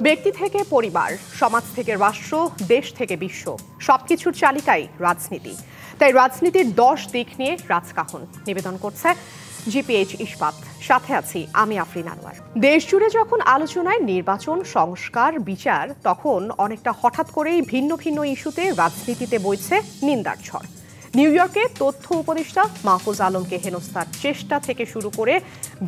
ব্যক্তি থেকে পরিবার, সমাজ থেকে রাষ্ট্র, দেশ থেকে বিশ্ব, সবকিছুর চালিকাই রাজনীতি। তাই রাজনীতির 10 দিক নিয়ে রাজকাহন নিবেদন করছে জিপিএইচ ইস্পাত। সাথে আছি আমি আফরিন আনোয়ার। দেশ জুড়ে যখন আলোচনায় নির্বাচন, সংস্কার, বিচার, তখন অনেকটা হঠাৎ করেই ভিন্ন ভিন্ন ইস্যুতে রাজনীতিতে বইছে নিন্দার ঝড়। নিউ ইয়র্কে তথ্য উপদেষ্টা মাহফুজ আলমকে হেনস্থার চেষ্টা থেকে শুরু করে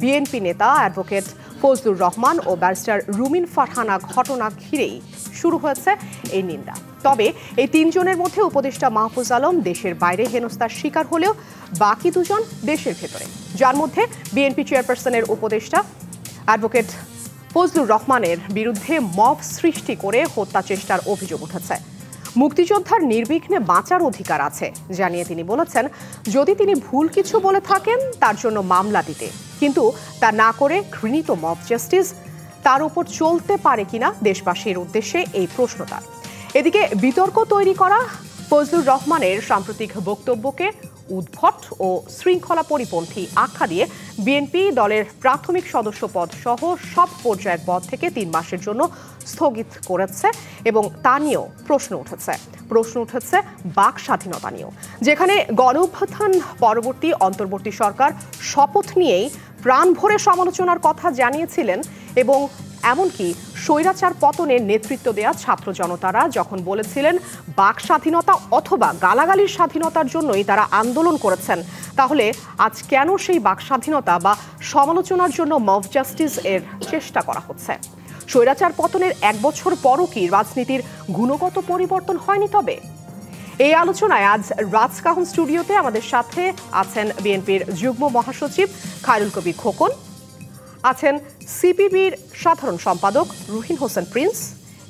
বিএনপি নেতা অ্যাডভোকেট ফজলুর রহমান ও ব্যারিস্টার রুমিন ফারহানা ঘটনা ঘিরেই শুরু হয়েছে এই নিন্দা। তবে এই তিনজনের মধ্যে উপদেষ্টা মাহফুজ আলম দেশের বাইরে হেনস্থার শিকার হলেও বাকি দুজন দেশের ভেতরে, যার মধ্যে বিএনপি চেয়ারপারসনের উপদেষ্টা অ্যাডভোকেট ফজলুর রহমানের বিরুদ্ধে মব সৃষ্টি করে হত্যা চেষ্টার অভিযোগ উঠেছে। মুক্তিযোদ্ধার নির্বিঘ্নে বাঁচার অধিকার আছে জানিয়ে তিনি বলেছেন, যদি তিনি ভুল কিছু বলে থাকেন তার জন্য মামলা দিতে, কিন্তু তা না করে ঘৃণিত মব জাস্টিস তার উপর চলতে পারে কিনা দেশবাসীর উদ্দেশ্যে এই প্রশ্ন তার। এদিকে বিতর্ক তৈরি করা ফজলুর রহমানের সাম্প্রতিক বক্তব্যকে উদ্ভট ও শৃঙ্খলা পরিপন্থী আখ্যা দিয়ে বিএনপি দলের প্রাথমিক সদস্য পদ সহ সব পর্যায়ের পদ থেকে 3 মাসের জন্য স্থগিত করেছে এবং তা নিয়েও প্রশ্ন উঠেছে বাক স্বাধীনতা নিয়েও, যেখানে গণঅভ্যুত্থান পরবর্তী অন্তর্বর্তী সরকার শপথ নিয়েই প্রাণ ভরে সমালোচনার কথা জানিয়েছিলেন এবং এমনকি স্বৈরাচার পতনের নেতৃত্ব দেয়া ছাত্র জনতারা যখন বলেছিলেন বাক স্বাধীনতা অথবা গালাগালির স্বাধীনতার জন্যই তারা আন্দোলন করেছেন, তাহলে আজ কেন সেই বাক স্বাধীনতা বা সমালোচনার জন্য মব জাস্টিস এর চেষ্টা করা হচ্ছে? স্বৈরাচার পতনের 1 বছর পরও কি রাজনীতির গুণগত পরিবর্তন হয়নি? তবে এই আলোচনায় আজ রাজকাহন স্টুডিওতে আমাদের সাথে আছেন বিএনপির যুগ্ম মহাসচিব খায়রুল কবির খোকন, আছেন সিপিবির সাধারণ সম্পাদক রুহিন হোসেন প্রিন্স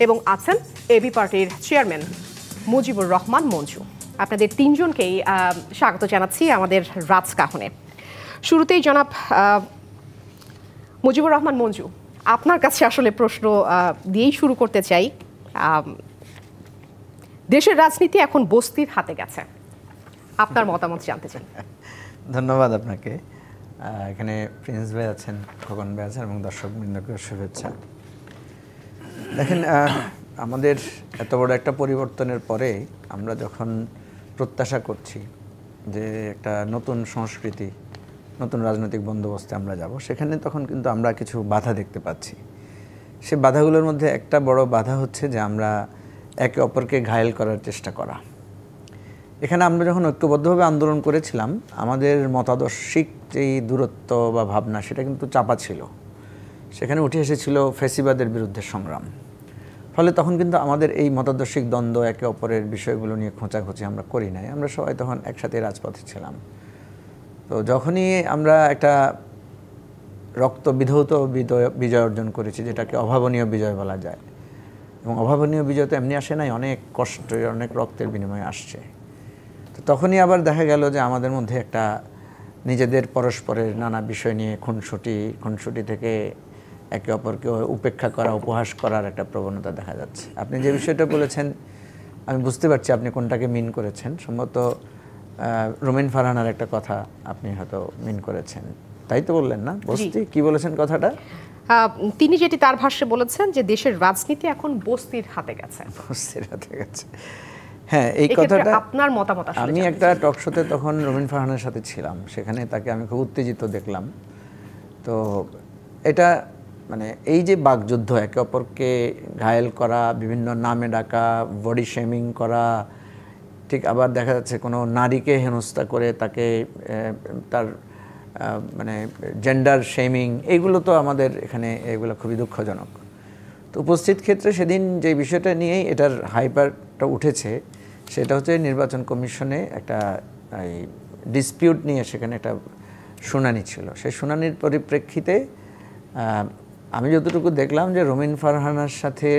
এবং আছেন এবি পার্টির চেয়ারম্যান মুজিবুর রহমান মঞ্জু। আপনাদের তিনজনকেই স্বাগত জানাচ্ছি আমাদের রাজকাহনে। শুরুতেই জনাব মুজিবুর রহমান মঞ্জু, আপনার কাছে আসলে প্রশ্ন দিয়েই শুরু করতে চাই। দেশের রাজনীতি এখন বস্তির হাতে গেছে, আপনার মতামত জানতে চাই। ধন্যবাদ আপনাকে। এখানে প্রিন্স ভাই আছেন, খোকন ভাই আছেন এবং দর্শকবৃন্দকে শুভেচ্ছা। দেখেন, আমাদের এত বড় একটা পরিবর্তনের পরে আমরা যখন প্রত্যাশা করছি যে একটা নতুন সংস্কৃতি, নতুন রাজনৈতিক বন্দোবস্তে আমরা যাব, সেখানে তখন কিন্তু আমরা কিছু বাধা দেখতে পাচ্ছি। সে বাধাগুলোর মধ্যে একটা বড় বাধা হচ্ছে যে আমরা একে অপরকে ঘায়েল করার চেষ্টা করা। এখানে আমরা যখন ঐক্যবদ্ধভাবে আন্দোলন করেছিলাম, আমাদের মতাদর্শিক যেই দূরত্ব বা ভাবনা সেটা কিন্তু চাপা ছিল। সেখানে উঠে এসেছিল ফ্যাসিবাদের বিরুদ্ধে সংগ্রাম। ফলে তখন কিন্তু আমাদের এই মতাদর্শিক দ্বন্দ্ব, একে অপরের বিষয়গুলো নিয়ে খোঁচাখুচি আমরা করি নাই। আমরা সবাই তখন একসাথে রাজপথে ছিলাম। তো যখনই আমরা একটা রক্ত বিধৌত বিজয় অর্জন করেছি, যেটাকে অভাবনীয় বিজয় বলা যায়, এবং অভাবনীয় বিজয় তো এমনি আসে নাই, অনেক কষ্ট, অনেক রক্তের বিনিময়ে আসছে। তো তখনই আবার দেখা গেল যে আমাদের মধ্যে একটা নিজেদের পরস্পরের নানা বিষয় নিয়ে খুনসুটি থেকে একে অপরকে উপেক্ষা করা, উপহাস করার একটা প্রবণতা দেখা যাচ্ছে। আপনি যে বিষয়টা বলেছেন আমি বুঝতে পারছি আপনি কোনটাকে মিন করেছেন। সম্ভবত রুমিন ফারহানার একটা কথা আপনি হয়তো মিন করেছেন, তাই তো বললেন না? বস্তি কি বলেছেন কথাটা? তিনি যেটি তার ভাষ্যে বলেছেন যে দেশের রাজনীতি এখন বস্তির হাতে গেছে। হ্যাঁ, এই কথাটা আপনার মতামত? আমি একটা টক শোতে তখন রুমিন ফারহানের সাথে ছিলাম, সেখানে তাকে আমি খুব উত্তেজিত দেখলাম। তো এটা মানে এই যে বাকযুদ্ধ, একে অপরকে ঘায়েল করা, বিভিন্ন নামে ডাকা, বডি শেমিং করা, ঠিক আবার দেখা যাচ্ছে কোনো নারীকে হেনস্থা করে তাকে তার মানে জেন্ডার শেমিং, এইগুলো তো আমাদের এখানে এগুলো খুবই দুঃখজনক। তো উপস্থিত ক্ষেত্রে সেদিন যে বিষয়টা নিয়েই এটার হাইপারটা উঠেছে, সেটা হচ্ছে নির্বাচন কমিশনে একটা ডিসপিউট নিয়ে সেখানে একটা শুনানি ছিল। সেই শুনানির পরিপ্রেক্ষিতে আমি যতটুকু দেখলাম যে রুমিন ফারহানার সাথে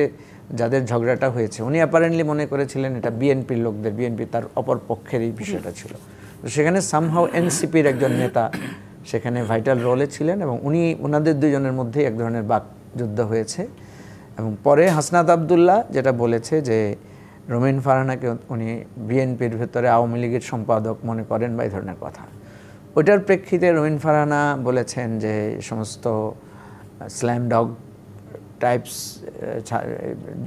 যাদের ঝগড়াটা হয়েছে, উনি অ্যাপারেন্টলি মনে করেছিলেন এটা বিএনপির লোকদের, বিএনপি তার অপর পক্ষের এই বিষয়টা ছিল। তো সেখানে সামহাও এনসিপির একজন নেতা সেখানে ভাইটাল রোলে ছিলেন এবং ওনাদের দুজনের মধ্যেই এক ধরনের বাকযুদ্ধ হয়েছে। এবং পরে হাসনাত আবদুল্লাহ যেটা বলেছে যে রুমিন ফারহানাকে উনি বিএনপির ভেতরে আওয়ামী লীগের সম্পাদক মনে করেন বা এই ধরনের কথা। ওইটার প্রেক্ষিতে রুমিন ফারহানা বলেছেন যে সমস্ত স্ল্যাম ডগ টাইপস,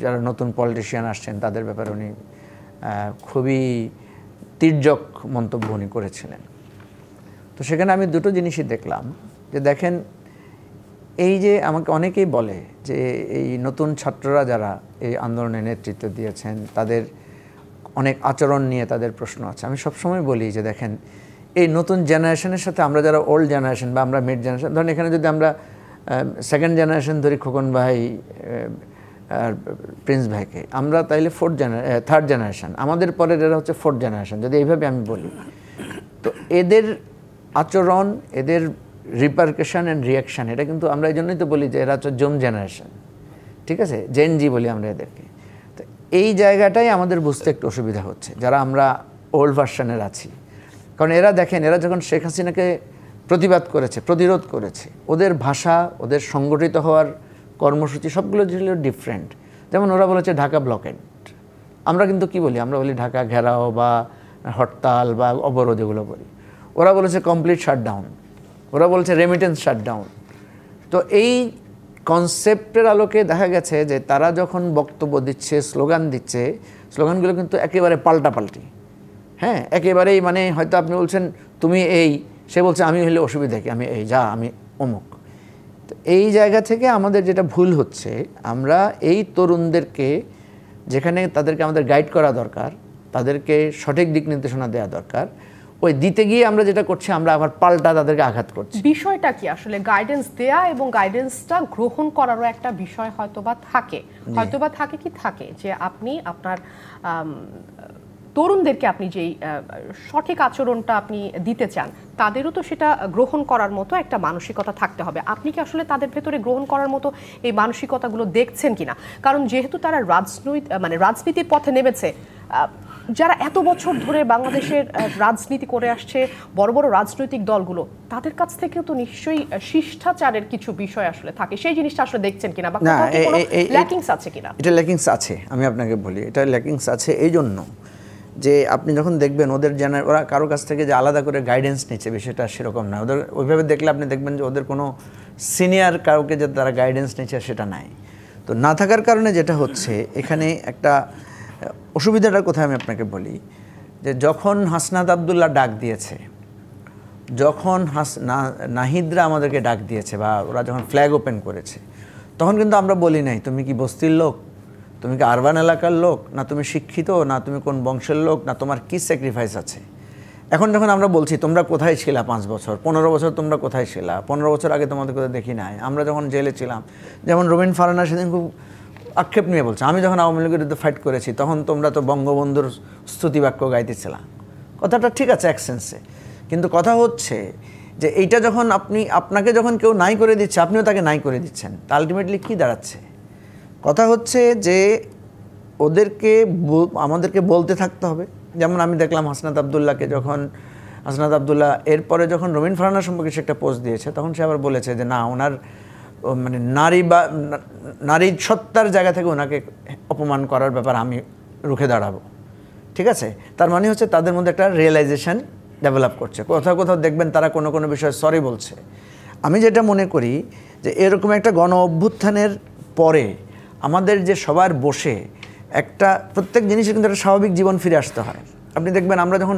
যারা নতুন পলিটিশিয়ান আসছেন তাদের ব্যাপারে উনি খুবই তির্যক মন্তব্য উনি করেছিলেন। তো সেখানে আমি দুটো জিনিসই দেখলাম, যে দেখেন এই যে আমাকে অনেকেই বলে যে এই নতুন ছাত্ররা যারা এই আন্দোলনে নেতৃত্ব দিয়েছেন তাদের অনেক আচরণ নিয়ে তাদের প্রশ্ন আছে। আমি সবসময় বলি যে দেখেন এই নতুন জেনারেশনের সাথে আমরা যারা ওল্ড জেনারেশন বা আমরা মিড জেনারেশন, ধরেন এখানে যদি আমরা সেকেন্ড জেনারেশন ধরি, খোকন ভাই আর প্রিন্স ভাইকে, আমরা তাইলে থার্ড জেনারেশন, আমাদের পরের এরা হচ্ছে ফোর্থ জেনারেশন, যদি এইভাবে আমি বলি। তো এদের আচরণ, এদের রিপারকেশন অ্যান্ড রিয়াকশান, এটা কিন্তু আমরা এই জন্যই তো বলি যে এরা হচ্ছে জুম জেনারেশন, ঠিক আছে, জেন জি বলি আমরা এদেরকে। তো এই জায়গাটাই আমাদের বুঝতে একটু অসুবিধা হচ্ছে যারা আমরা ওল্ড ভার্সনের আছি। কারণ এরা দেখেন, এরা যখন শেখ হাসিনাকে প্রতিবাদ করেছে, প্রতিরোধ করেছে, ওদের ভাষা, ওদের সংগঠিত হওয়ার কর্মসূচি সবগুলো ছিল ডিফারেন্ট। যেমন ওরা বলেছে ঢাকা ব্লকেড, আমরা কিন্তু কি বলি, আমরা বলি ঢাকা ঘেরাও বা হরতাল বা অবরোধ, এগুলো বলি। ওরা বলেছে কমপ্লিট শাটডাউন, ওরা বলছে রেমিটেন্স শাটডাউন। তো এই কনসেপ্টের আলোকে দেখা গেছে যে তারা যখন বক্তব্য দিচ্ছে, স্লোগান দিচ্ছে, স্লোগানগুলো কিন্তু একেবারে পাল্টাপাল্টি। হ্যাঁ, একেবারেই, মানে হয়তো আপনি বলছেন তুমি এই, সে বলছে আমি হলে অসুবিধা কি, আমি এই, যা আমি অমুক। তো এই জায়গা থেকে আমাদের যেটা ভুল হচ্ছে, আমরা এই তরুণদেরকে যেখানে তাদেরকে আমাদের গাইড করা দরকার, তাদেরকে সঠিক দিক নির্দেশনা দেওয়া দরকার, ওই দিতে গিয়ে আমরা যেটা করছি, আমরা আবার পাল্টা তাদেরকে আঘাত করছি। বিষয়টা কি আসলে গাইডেন্স দেয়া এবং গাইডেন্সটা গ্রহণ করারও একটা বিষয় হয়তোবা থাকে, কি থাকে যে আপনি আপনার তরুণদেরকে আপনি যেই সঠিক আচরণটা আপনি দিতে চান, তাদেরও তো সেটা গ্রহণ করার মতো একটা মানসিকতা থাকতে হবে। আপনি কি আসলে তাদের ভেতরে গ্রহণ করার মতো এই মানসিকতাগুলো দেখছেন কিনা? কারণ যেহেতু তারা রাজনীতির পথে নেমেছে, যারা এত বছর ধরে বাংলাদেশের রাজনীতি করে আসছে, বড় বড় রাজনৈতিক দলগুলো, তাদের কাছ থেকেও তো নিশ্চয়ই শিষ্টাচারের কিছু বিষয় আসলে থাকে। সেই জিনিসটা আসলে দেখছেন কিনা, বা ল্যাকিংস আছে কিনা? এটা ল্যাকিংস আছে, আমি আপনাকে বলি, এটা ল্যাকিংস আছে এই জন্য যে আপনি যখন দেখবেন ওদের ওরা কারো কাছ থেকে যে আলাদা করে গাইডেন্স নিচ্ছে, বিষয়টা সেরকম না। ওদের ওইভাবে দেখলে আপনি দেখবেন যে ওদের কোনো সিনিয়র কাউকে যে তারা গাইডেন্স নিচ্ছে সেটা নাই। তো না থাকার কারণে যেটা হচ্ছে, এখানে একটা অসুবিধাটার কথা আমি আপনাকে বলি, যে যখন হাসনাত আবদুল্লাহ ডাক দিয়েছে, যখন নাহিদরা আমাদেরকে ডাক দিয়েছে, বা ওরা যখন ফ্ল্যাগ ওপেন করেছে, তখন কিন্তু আমরা বলি নাই তুমি কি বস্তির লোক, তুমি কি আরবান এলাকার লোক, না তুমি শিক্ষিত, না তুমি কোন বংশের লোক, না তোমার কি স্যাক্রিফাইস আছে। এখন যখন আমরা বলছি তোমরা কোথায় ছিলা 5 বছর 15 বছর, তোমরা কোথায় ছিলা 15 বছর আগে, তোমাদের কোথাও দেখি নাই, আমরা যখন জেলে ছিলাম, যেমন রবিন ফারহানা সেদিন খুব আক্ষেপ নিয়ে বলছে, আমি যখন আওয়ামী লীগের বিরুদ্ধে ফাইট করেছি তখন তোমরা তো বঙ্গবন্ধুর স্তুতিবাক্য গাইতেছিলাম। কথাটা ঠিক আছে এক সেন্সে, কিন্তু কথা হচ্ছে যে এইটা যখন আপনাকে যখন কেউ নাই করে দিচ্ছে, আপনিও তাকে নাই করে দিচ্ছেন, তা আলটিমেটলি কী দাঁড়াচ্ছে? কথা হচ্ছে যে ওদেরকে আমাদেরকে বলতে থাকতে হবে। যেমন আমি দেখলাম হাসনাত আবদুল্লাহ এরপরে যখন রবিন ফারহানা সম্পর্কে সে একটা পোস্ট দিয়েছে, তখন সে আবার বলেছে যে না, ওনার মানে নারী সত্তার জায়গা থেকে ওনাকে অপমান করার ব্যাপার আমি রুখে দাঁড়াবো। ঠিক আছে, তার মানে হচ্ছে তাদের মধ্যে একটা রিয়েলাইজেশন ডেভেলপ করছে। কোথাও কোথাও দেখবেন তারা কোনো কোনো বিষয়ে সরি বলছে। আমি যেটা মনে করি যে এরকম একটা গণ অভ্যুত্থানের পরে আমাদের যে সবার বসে একটা প্রত্যেক জিনিসের কিন্তু একটা স্বাভাবিক জীবন ফিরে আসতে হয়। আপনি দেখবেন আমরা যখন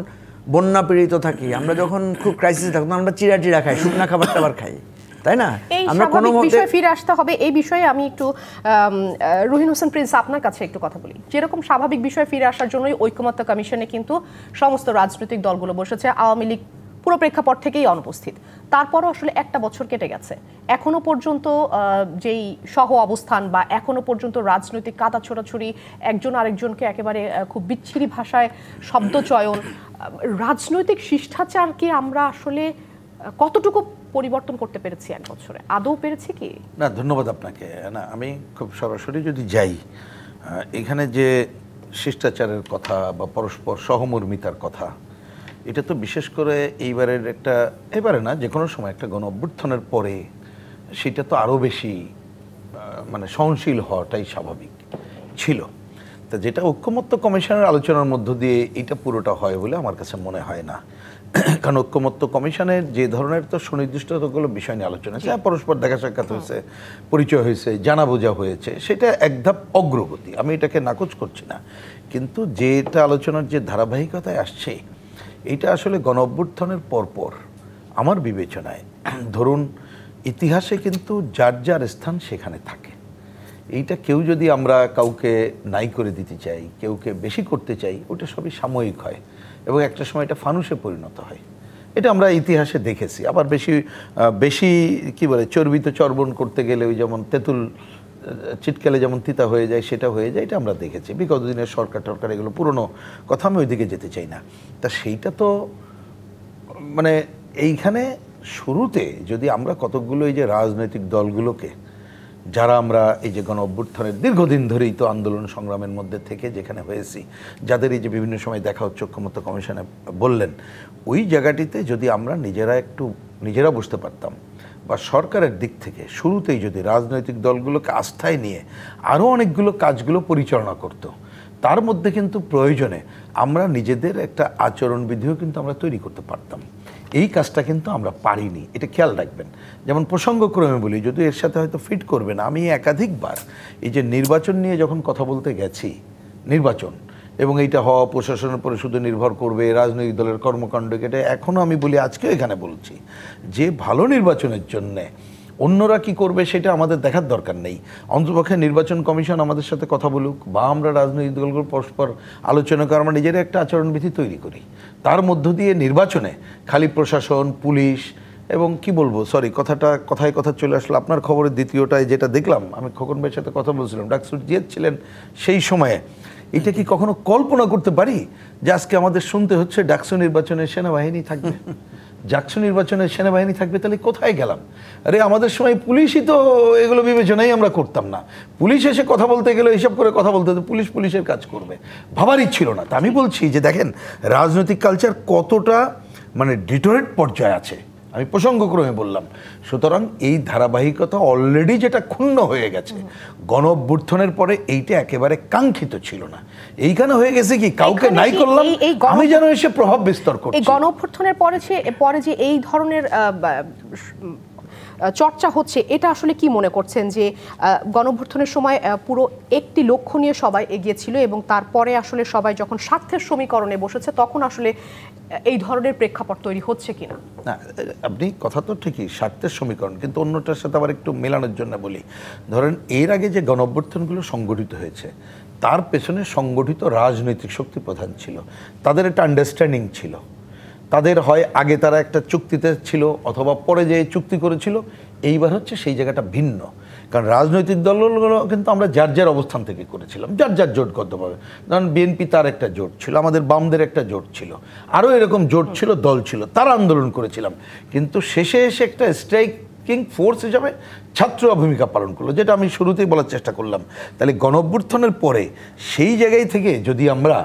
বন্যা পীড়িত থাকি, আমরা যখন খুব ক্রাইসিসে থাকি, আমরা চিড়া খাই, শুকনা খাবার টাবার খাই, তাই না? আমরা কোনো বিষয়ে ফিরে আসতে হবে। এই বিষয়ে আমি একটু রুহিন হোসেন প্রিন্স আপনার কাছে একটু কথা বলি। যেরকম স্বাভাবিক বিষয়ে ফিরে আসার জন্যই ঐকমত্য কমিশনে কিন্তু সমস্ত রাজনৈতিক দলগুলো বসেছে, আওয়ামী লীগ পুরো প্রেক্ষাপট থেকেই অনুপস্থিত। তারপরও আসলে একটা বছর কেটে গেছে, এখনো পর্যন্ত যেই সহ অবস্থান বা এখনো পর্যন্ত রাজনৈতিক কাদা ছোড়াছুড়ি, একজন আরেকজনকে একেবারে খুব বিচ্ছিরি ভাষায় শব্দচয়ন, রাজনৈতিক শিষ্টাচারকে আমরা আসলে কতটুকু পরিবর্তন করতে পেরেছি এক বছরে? আদৌ পেরেছি কি না? ধন্যবাদ আপনাকে। না, আমি খুব সরাসরি যদি যাই, এখানে যে শিষ্টাচারের কথা বা পরস্পর সহমর্মিতার কথা, এটা তো বিশেষ করে এবারে না, যে কোনো সময় একটা গণ অভ্যুত্থানের পরে সেটা তো আরও বেশি মানে সহনশীল হওয়াটাই স্বাভাবিক ছিল। তা যেটা ঐকমত্য কমিশনের আলোচনার মধ্য দিয়ে এটা পুরোটা হয় বলে আমার কাছে মনে হয় না। কারণ ঐক্যমত্য কমিশনের যে ধরনের তো সুনির্দিষ্টগুলো বিষয় নিয়ে আলোচনা আছে, পরস্পর দেখা সাক্ষাৎ হয়েছে, পরিচয় হয়েছে, জানা বোঝা হয়েছে, সেটা এক ধাপ অগ্রগতি, আমি এটাকে নাকচ করছি না। কিন্তু যেটা আলোচনার যে ধারাবাহিকতায় আসছে, এটা আসলে গণ অভ্যুত্থানের পরপর আমার বিবেচনায় ধরুন ইতিহাসে কিন্তু যার যার স্থান সেখানে থাকে। এইটা কেউ যদি আমরা কাউকে নাই করে দিতে চাই, কেউকে বেশি করতে চাই, ওটা সবই সাময়িক হয় এবং একটা সময় এটা ফানুসে পরিণত হয়। এটা আমরা ইতিহাসে দেখেছি। আবার বেশি বেশি কি বলে চর্বিত চর্বণ করতে গেলে ওই যেমন তেঁতুল চিটকালে যেমন তিতা হয়ে যায়, সেটা হয়ে যায়, এটা আমরা দেখেছি। বিগত দিনের সরকার টরকার এগুলো পুরনো কথা, আমি ওইদিকে যেতে চাই না। তা সেইটা তো মানে এইখানে শুরুতে যদি আমরা কতকগুলো এই যে রাজনৈতিক দলগুলোকে, যারা আমরা এই যে গণ অভ্যুত্থানের দীর্ঘদিন ধরেই তো আন্দোলন সংগ্রামের মধ্যে থেকে যেখানে হয়েছি, যাদের এই যে বিভিন্ন সময় দেখা হচ্ছে ঐক্যমত্য কমিশনে বললেন, ওই জায়গাটিতে যদি আমরা নিজেরা বুঝতে পারতাম, বা সরকারের দিক থেকে শুরুতেই যদি রাজনৈতিক দলগুলোকে আস্থায় নিয়ে আরও অনেকগুলো কাজগুলো পরিচালনা করতো, তার মধ্যে কিন্তু প্রয়োজনে আমরা নিজেদের একটা আচরণবিধিও কিন্তু আমরা তৈরি করতে পারতাম। এই কাজটা কিন্তু আমরা পারিনি, এটা খেয়াল রাখবেন। যেমন প্রসঙ্গক্রমে বলি, যদি এর সাথে হয়তো ফিট করবে না, আমি একাধিকবার এই যে নির্বাচন নিয়ে যখন কথা বলতে গেছি, নির্বাচন এবং এইটা হওয়া প্রশাসনের উপরে শুধু নির্ভর করবে, রাজনৈতিক দলের কর্মকাণ্ড, এটা এখনও আমি বলি, আজকেও এখানে বলছি যে ভালো নির্বাচনের জন্যে অন্যরা কি করবে সেটা আমাদের দেখার দরকার নেই। অন্ততপক্ষে নির্বাচন কমিশন আমাদের সাথে কথা বলুক, বা আমরা রাজনৈতিক দলগুলো পরস্পর আলোচনা করে আমরা নিজেরা একটা আচরণবিধি তৈরি করি। তার মধ্য দিয়ে নির্বাচনে খালি প্রশাসন, পুলিশ এবং কি বলবো, সরি কথায় কথা চলে আসলো, আপনার খবরের দ্বিতীয়টায় যেটা দেখলাম, আমি খোকন ভাইয়ের সাথে কথা বলছিলাম, ডাকসুর জিয়াদ ছিলেন সেই সময়ে, এটা কি কখনো কল্পনা করতে পারি যে আজকে আমাদের শুনতে হচ্ছে ডাকসু নির্বাচনে সেনাবাহিনী থাকবে, ডাকসু নির্বাচনে সেনাবাহিনী থাকবে? তাহলে কোথায় গেলাম? আরে আমাদের সময় পুলিশই তো এগুলো বিবেচনাই আমরা করতাম না। পুলিশ এসে কথা বলতে গেলে এইসব করে কথা বলতে হতো, পুলিশের কাজ করবে, ভাবারই ছিল না। তা আমি বলছি যে দেখেন রাজনৈতিক কালচার কতটা মানে ডিটোরেট পর্যায়ে আছে, আমি প্রসঙ্গক্রমে বললাম। সুতরাং এই ধারাবাহিকতা অলরেডি যেটা ক্ষুণ্ণ হয়ে গেছে গণ অভ্যুত্থানের পরে, এইটা একেবারে কাঙ্ক্ষিত ছিল না। এইখানে হয়ে গেছে কি, কাউকে নাই করলাম, আমি যেন এসে প্রভাব বিস্তার করছি। এই গণ অভ্যুত্থানের পরে যে এই ধরনের চর্চা হচ্ছে, এটা আসলে কি মনে করছেন যে গণঅভ্যুত্থানের সময় পুরো একটি লক্ষ্য নিয়ে সবাই এগিয়েছিল এবং তারপরে আসলে সবাই যখন স্বার্থের সমীকরণে বসেছে তখন আসলে এই ধরনের প্রেক্ষাপট তৈরি হচ্ছে কিনা? না, আপনি কথা তো ঠিকই, স্বার্থের সমীকরণ, কিন্তু অন্যটার সাথে আবার একটু মেলানোর জন্য বলি, ধরেন এর আগে যে গণঅভ্যুত্থানগুলো সংগঠিত হয়েছে তার পেছনে সংগঠিত রাজনৈতিক শক্তি প্রধান ছিল, তাদের একটা আন্ডারস্ট্যান্ডিং ছিল, তাদের হয় আগে তারা একটা চুক্তিতে ছিল অথবা পরে যে চুক্তি করেছিল। এইবার হচ্ছে সেই জায়গাটা ভিন্ন, কারণ রাজনৈতিক দলগুলো কিন্তু আমরা যার যার অবস্থান থেকে করেছিলাম, যার যার জোটগতভাবে। ধরুন বিএনপি, তার একটা জোট ছিল, আমাদের বামদের একটা জোট ছিল, আরও এরকম জোট ছিল, দল ছিল, তারা আন্দোলন করেছিলাম। কিন্তু শেষে এসে একটা স্ট্রাইকিং ফোর্স হিসাবে ছাত্ররা ভূমিকা পালন করলো, যেটা আমি শুরুতেই বলার চেষ্টা করলাম। তাহলে গণঅভ্যুত্থানের পরে সেই জায়গায় থেকে যদি আমরা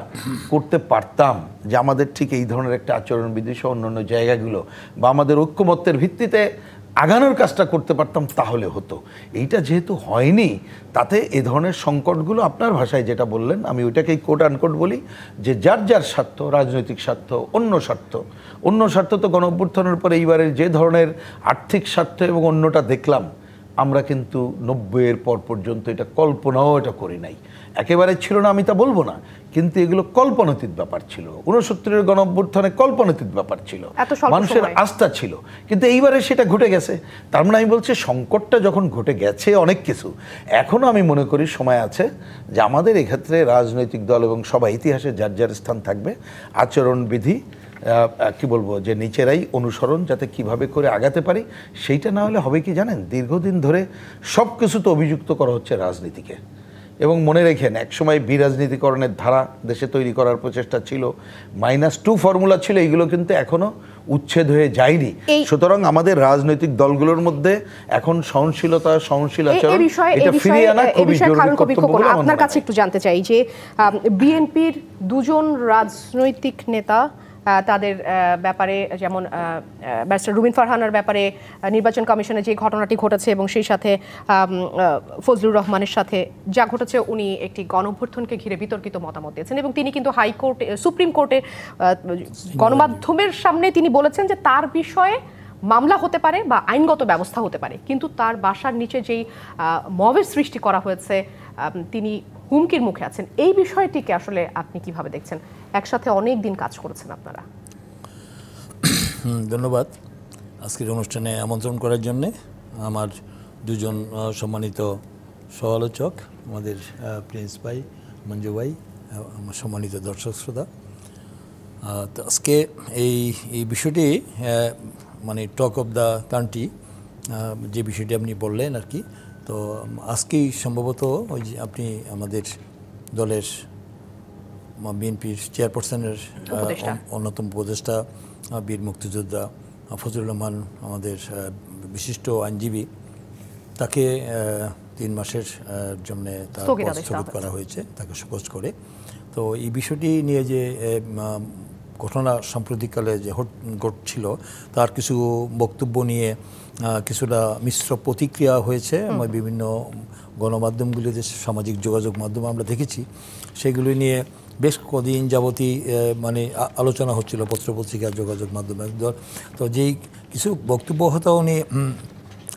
করতে পারতাম যে আমাদের ঠিক এই ধরনের একটা আচরণবিধি সহ অন্যান্য জায়গাগুলো, বা আমাদের ঐক্যমত্যের ভিত্তিতে আগানোর কাজটা করতে পারতাম, তাহলে হতো। এইটা যেহেতু হয়নি, তাতে এ ধরনের সংকটগুলো, আপনার ভাষায় যেটা বললেন, আমি ওইটাকেই কোট আনকোট বলি, যে যার যার স্বার্থ, রাজনৈতিক স্বার্থ, অন্য স্বার্থ তো গণঅভ্যুত্থানের পরে এইবারের যে ধরনের আর্থিক স্বার্থ এবং অন্যটা দেখলাম, আমরা কিন্তু 90-এর পর পর্যন্ত এটা কল্পনাও এটা করি নাই। একেবারে ছিল না আমি তা বলবো না, কিন্তু এগুলো কল্পনাতীত ব্যাপার ছিল। 69-এর গণঅভ্যুত্থানে কল্পনাতীত ব্যাপার ছিল, মানুষের আস্থা ছিল, কিন্তু এইবারে সেটা ঘটে গেছে। তার মানে আমি বলছি, সংকটটা যখন ঘটে গেছে অনেক কিছু, এখনও আমি মনে করি সময় আছে যে আমাদের এক্ষেত্রে রাজনৈতিক দল এবং সবাই ইতিহাসে যার যার স্থান থাকবে, আচরণবিধি কি বলবো যে নিচেরাই অনুসরণ যাতে কিভাবে করে আগাতে পারি। সেইটা না হলে হবে কি জানেন, দীর্ঘদিন ধরে সব কিছুতে অভিযুক্ত করা হচ্ছে রাজনীতিকে। এবং মনে রেখেন, একসময় বিরাজনীতিকরণের ধারা দেশে তৈরি করার প্রচেষ্টা ছিল, -2 ফর্মুলা ছিল, এইগুলো কিন্তু এখনো উচ্ছেদ হয়ে যায়নি। সুতরাং আমাদের রাজনৈতিক দলগুলোর মধ্যে এখন সহনশীল আচরণ, এটা ফিরিয়ে আনা খুবই জরুরি কর্তব্য বলে আপনার কাছে একটু জানতে চাই যে বিএনপির দুজন রাজনৈতিক নেতা তাদের ব্যাপারে, যেমন ব্যারিস্টার রুমিন ফারহানার ব্যাপারে নির্বাচন কমিশনে যে ঘটনাটি ঘটেছে এবং সেই সাথে ফজলুর রহমানের সাথে যা ঘটেছে, উনি একটি গণঅভ্যুত্থানকে ঘিরে বিতর্কিত মতামত দিয়েছেন এবং তিনি কিন্তু হাইকোর্টে, সুপ্রিম কোর্টে গণমাধ্যমের সামনে তিনি বলেছেন যে তার বিষয়ে মামলা হতে পারে বা আইনগত ব্যবস্থা হতে পারে, কিন্তু তার বাসার নিচে যেই মবের সৃষ্টি করা হয়েছে তিনি হুমকির মুখে আছেন। এই বিষয়টিকে আসলে আপনি কিভাবে দেখছেন? একসাথে অনেক দিন কাজ করেছেন আপনারা। ধন্যবাদ আজকের অনুষ্ঠানে আমন্ত্রণ করার জন্যে। আমার দুজন সম্মানিত সহ-আলোচক, আমাদের প্রিন্স ভাই, মঞ্জু ভাই, আমার সম্মানিত দর্শক শ্রোতা, তো আজকে এই বিষয়টি মানে টক অফ দ্য কান্ট্রি, যে বিষয়টি আপনি বললেন আর কি। তো আজকেই সম্ভবত ওই যে আপনি আমাদের দলের বিএনপির চেয়ারপারসনের অন্যতম উপদেষ্টা, বীর মুক্তিযোদ্ধা ফজলুর রহমান, আমাদের বিশিষ্ট আইনজীবী, তাকে 3 মাসের জন্য তার স্থগিত করা হয়েছে, তাকে শোকজ করে। তো এই বিষয়টি নিয়ে যে ঘটনা সাম্প্রতিককালে যে ঘটছিল, তার কিছু বক্তব্য নিয়ে কিছুটা মিশ্র প্রতিক্রিয়া হয়েছে বিভিন্ন গণমাধ্যমগুলিতে, সামাজিক যোগাযোগ মাধ্যমে আমরা দেখেছি। সেগুলি নিয়ে বেশ কদিন যাবতই মানে আলোচনা হচ্ছিল পত্রপত্রিকা, যোগাযোগ মাধ্যমে। তো যেই কিছু বক্তব্য হতো,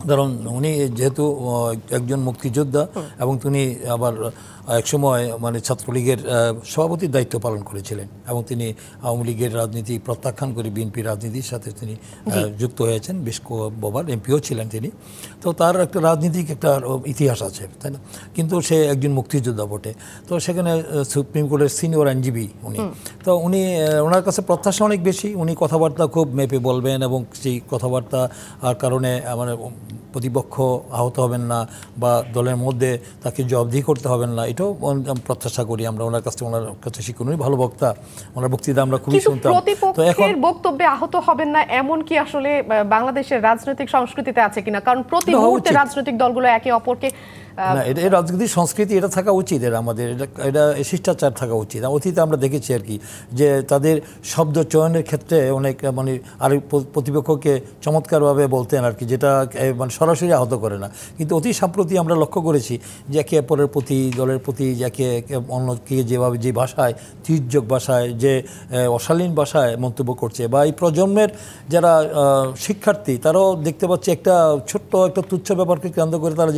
ধরুন উনি যেহেতু একজন মুক্তিযোদ্ধা এবং তিনি আবার একসময় মানে ছাত্রলীগের সভাপতির দায়িত্ব পালন করেছিলেন এবং তিনি আওয়ামী লীগের রাজনীতি প্রত্যাখ্যান করে বিএনপি রাজনীতির সাথে তিনি যুক্ত হয়েছেন, বেশ কবার এমপিও ছিলেন তিনি। তো তার একটা রাজনীতিক একটা ইতিহাস আছে, তাই না? কিন্তু সে একজন মুক্তিযোদ্ধা বটে। তো সেখানে সুপ্রিম কোর্টের সিনিয়র আইনজীবী উনি। তো ওনার কাছে প্রত্যাশা অনেক বেশি। উনি কথাবার্তা খুব মেপে বলবেন এবং সেই কথাবার্তা আর কারণে মানে প্রতিপক্ষ আহত হবেন না বা দলের মধ্যে তাকে জবাবদিহি করতে হবেন না, এটাও প্রত্যাশা করি আমরা ওনার কাছে শিখুন। উনি ভালো বক্তা, ওনার বক্তৃতা আমরা খুবই শুনতাম। তো এখন বক্তব্যে আহত হবেন না এমন কি আসলে বাংলাদেশের রাজনৈতিক সংস্কৃতিতে আছে কিনা? কারণ প্রতি মুহূর্তে রাজনৈতিক দলগুলো একে অপরকে না, এটা রাজনীতির সংস্কৃতি, এটা থাকা উচিত, আমাদের এটা শিষ্টাচার থাকা উচিত। অতীতে আমরা দেখেছি আর কি, যে তাদের শব্দ চয়নের ক্ষেত্রে অনেক মানে আর প্রতিপক্ষকে চমৎকারভাবে বলতেন আর কি, যেটা মানে সরাসরি আহত করে না। কিন্তু অতি সম্প্রতি আমরা লক্ষ্য করেছি যে একে অপরের প্রতি, দলের প্রতি, যাকে অন্যকে যেভাবে, যে ভাষায়, তির্যক ভাষায়, যে অশালীন ভাষায় মন্তব্য করছে, বা এই প্রজন্মের যারা শিক্ষার্থী, তারাও দেখতে পাচ্ছে একটা ছোট্ট একটা তুচ্ছ ব্যাপারকে কেন্দ্র করে তারা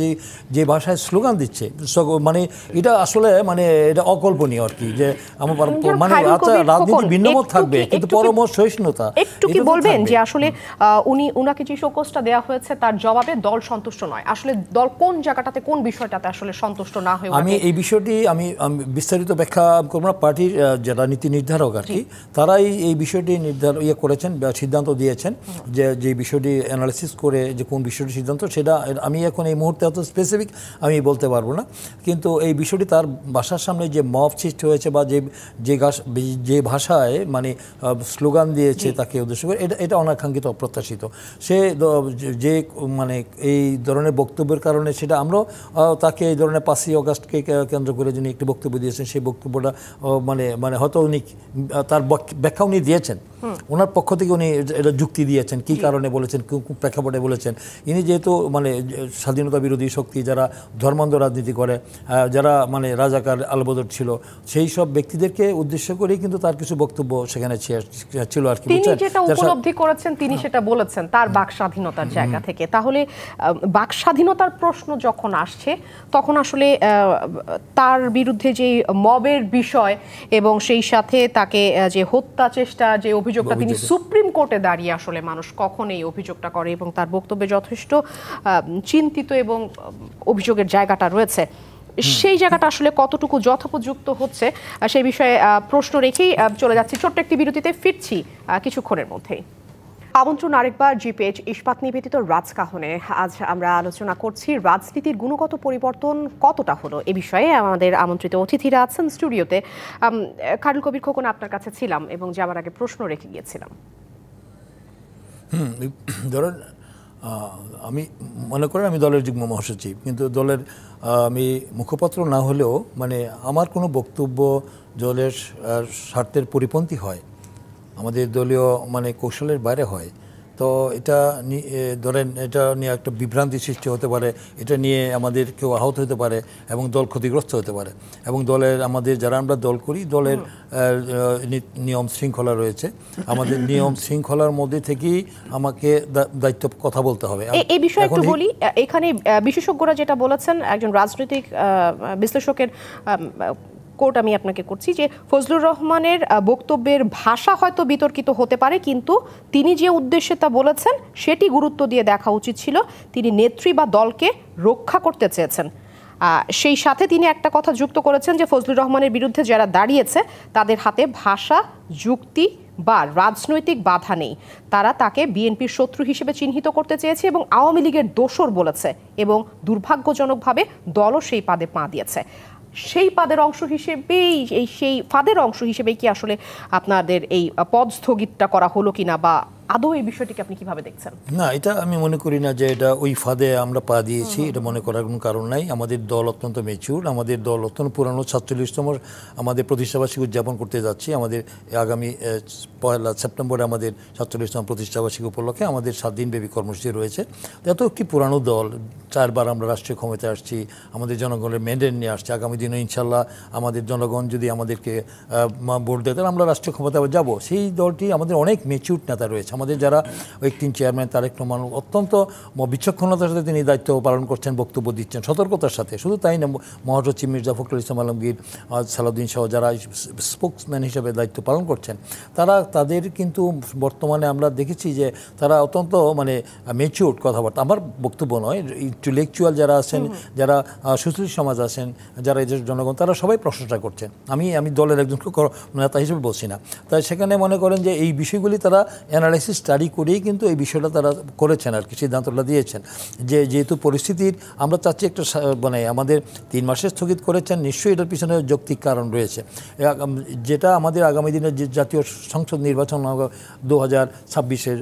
যে ভাষায় স্লোগান দিচ্ছে, মানে এটা আসলে মানে এটা অকল্পনীয় আর কি, যে আমার মানে রাজনীতি ভিন্নমত থাকবে কিন্তু পরম সহিষ্ণুতা। একটু কি বলবেন যে আসলে উনাকে যে শোকজটা দেওয়া হয়েছে তার জবাবে দল সন্তুষ্ট নয়, আসলে দল কোন জায়গাটাতে, কোন বিষয়টাতে আসলে সন্তুষ্ট না হয়ে? আমি এই বিষয়টি আমি বিস্তারিত ব্যাখ্যা করব না। পার্টির যারা নীতি নির্ধারক আর কি, তারাই এই বিষয়টি করেছেন, সিদ্ধান্ত দিয়েছেন, যে বিষয়টি অ্যানালাইসিস করে যে কোন বিষয়টি সিদ্ধান্ত, সেটা আমি এখন এই মুহূর্তে এত স্পেসিফিক আমি বলতে পারবো না। কিন্তু এই বিষয়টি তার বাসার সামনে যে মব সৃষ্টি হয়েছে বা যে ভাষায় মানে স্লোগান দিয়েছে তাকে উদ্দেশ্য করে, এটা অনাকাঙ্ক্ষিত, অপ্রত্যাশিত। সে যে মানে এই ধরনের বক্তব্যের কারণে সেটা আমরাও তাকে এই ধরনের 5ই অগাস্টকে কেন্দ্র করে যিনি একটি বক্তব্য দিয়েছেন, সেই বক্তব্যটা মানে হয়তো উনি তার ব্যাখ্যা উনি দিয়েছেন, ওনার পক্ষ থেকে উনি এটা যুক্তি দিয়েছেন, কি কারণে বলেছেন, কোন প্রেক্ষাপটে বলেছেন। ইনি যেহেতু মানে স্বাধীনতা বিরোধী শক্তি, যারা ধর্মান্ধ রাজনীতি করে, যারা মানে রাজাকার আলবদর ছিল, সেই সব ব্যক্তিদেরকে উদ্দেশ্য করেই কিন্তু তার কিছু বক্তব্য সেখানে ছিল আর কি। তিনি যেটা উপলব্ধি করেছেন তিনি সেটা বলেছেন তার বাক স্বাধীনতার জায়গা থেকে। তাহলে বাক স্বাধীনতার প্রশ্ন যখন আসছে, তখন আসলে তার বিরুদ্ধে যে মবের বিষয় এবং সেই সাথে তাকে যে হত্যা চেষ্টা, যে অভিযোগটা তিনি সুপ্রিম কোর্টে দাঁড়িয়ে আসলে মানুষ কখন এই অভিযোগটা করে, এবং তার বক্তব্যে যথেষ্ট চিন্তিত এবং অভিযোগের জায়গাটা রয়েছে, সেই জায়গাটা আসলে কতটুকু যথোপযুক্ত হচ্ছে সেই বিষয়ে প্রশ্ন রেখেই চলে যাচ্ছি ছোট্ট একটি বিরতিতে, ফিরছি কিছুক্ষণের মধ্যেই। আমন্ত্রণ আরেকবার জিপিএইচ ইস্পাত নিবেদিত রাজকাহনে। আজ আমরা আলোচনা করছি রাজনীতির গুণগত পরিবর্তন কতটা হলো এ বিষয়ে। আমাদের আমন্ত্রিত অতিথিরা আছেন স্টুডিওতে। খায়রুল কবির খোকন, আপনার কাছে ছিলাম এবং যাওয়ার আগে প্রশ্ন রেখে গিয়েছিলাম। ধরেন আমি মনে করি আমি দলের যুগ্ম মহাসচিব, কিন্তু দলের আমি মুখপাত্র না হলেও মানে আমার কোনো বক্তব্য দলের স্বার্থের পরিপন্থী হয়, আমাদের দলীয় মানে কৌশলের বাইরে হয়, তো এটা ধরেন এটা নিয়ে একটা বিভ্রান্তি সৃষ্টি হতে পারে, এটা নিয়ে আমাদের কেউ আহত হতে পারে এবং দল ক্ষতিগ্রস্ত হতে পারে। এবং দলের আমাদের যারা আমরা দল করি, দলের নিয়ম শৃঙ্খলা রয়েছে, আমাদের নিয়ম শৃঙ্খলার মধ্যে থেকেই আমাকে দায়িত্ব কথা বলতে হবে। এই বিষয়ে একটু বলি, এখানে বিশেষজ্ঞরা যেটা বলেছেন, একজন রাজনৈতিক বিশ্লেষকের কোট আমি আপনাকে করছি, যে ফজলুর রহমানের বক্তব্যের ভাষা হয়তো বিতর্কিত হতে পারে, কিন্তু তিনি যে উদ্দেশ্যে তা বলেছেন সেটি গুরুত্ব দিয়ে দেখা উচিত ছিল। তিনি নেত্রী বা দলকে রক্ষা করতে চেয়েছেন। সেই সাথে তিনি একটা কথা যুক্ত করেছেন যে ফজলুর রহমানের বিরুদ্ধে যারা দাঁড়িয়েছে তাদের হাতে ভাষা, যুক্তি বা রাজনৈতিক বাধা নেই, তারা তাকে বিএনপির শত্রু হিসেবে চিহ্নিত করতে চেয়েছে এবং আওয়ামী লীগের দোসর বলেছে, এবং দুর্ভাগ্যজনকভাবে দলও সেই পাদে পা দিয়েছে। সেই পাদের অংশ হিসেবেই সেই ফাঁদের অংশ হিসেবেই কি আসলে আপনাদের এই পদ স্থগিতটা করা হলো কিনা, বা আদৌ এই বিষয়টিকে আপনি কিভাবে দেখছেন? না, এটা আমি মনে করি না যে এটা ওই ফাঁদে আমরা পা দিয়েছি, এটা মনে করার কোনো কারণ নাই। আমাদের দল অত্যন্ত ম্যাচিউর, আমাদের দল অত্যন্ত পুরানো, 47তম আমাদের প্রতিষ্ঠাবার্ষিকী উদযাপন করতে যাচ্ছি। আমাদের আগামী 1 সেপ্টেম্বরে আমাদের 47তম প্রতিষ্ঠাবার্ষিকী উপলক্ষে আমাদের 7 দিনব্যাপী কর্মসূচি রয়েছে। এত একটি পুরানো দল, 4 বার আমরা রাষ্ট্রীয় ক্ষমতায় আসছি, আমাদের জনগণের ম্যান্ডেট নিয়ে আসছি। আগামী দিনে ইনশাল্লাহ আমাদের জনগণ যদি আমাদেরকে ভোট দেয় তাহলে আমরা রাষ্ট্রীয় ক্ষমতায় যাব। সেই দলটি আমাদের অনেক ম্যাচিউর নেতা রয়েছে। আমাদের যারা একদিন চেয়ারম্যান তারেক রহমান অত্যন্ত বিচক্ষণতার সাথে তিনি দায়িত্ব পালন করছেন, বক্তব্য দিচ্ছেন সতর্কতার সাথে। শুধু তাই না, মহাসচিব মির্জা ফখরুল ইসলাম আলমগীর, সালাউদ্দিন সহ যারা স্পোকসম্যান হিসেবে দায়িত্ব পালন করছেন, তাদের কিন্তু বর্তমানে আমরা দেখেছি যে তারা অত্যন্ত মানে ম্যাচিউর কথাবার্তা। আমার বক্তব্য নয়, ইন্টেলেকচুয়াল যারা আছেন, যারা সুশীল সমাজ আছেন, যারা এই জনগণ, তারা সবাই প্রশংসা করছেন। আমি দলের একজন নেতা হিসেবে বলছি না। তাই সেখানে মনে করেন যে এই বিষয়গুলি তারা অ্যানালাইসিস স্টাডি করেই কিন্তু এই বিষয়টা তারা করেছেন আর কি, সিদ্ধান্তটা দিয়েছেন। যেহেতু পরিস্থিতির আমরা চাচ্ছি একটা মানে আমাদের 3 মাসে স্থগিত করেছেন, নিশ্চয়ই এটার পিছনে যৌক্তিক কারণ রয়েছে, যেটা আমাদের আগামী দিনের যে জাতীয় সংসদ নির্বাচন 2026-এর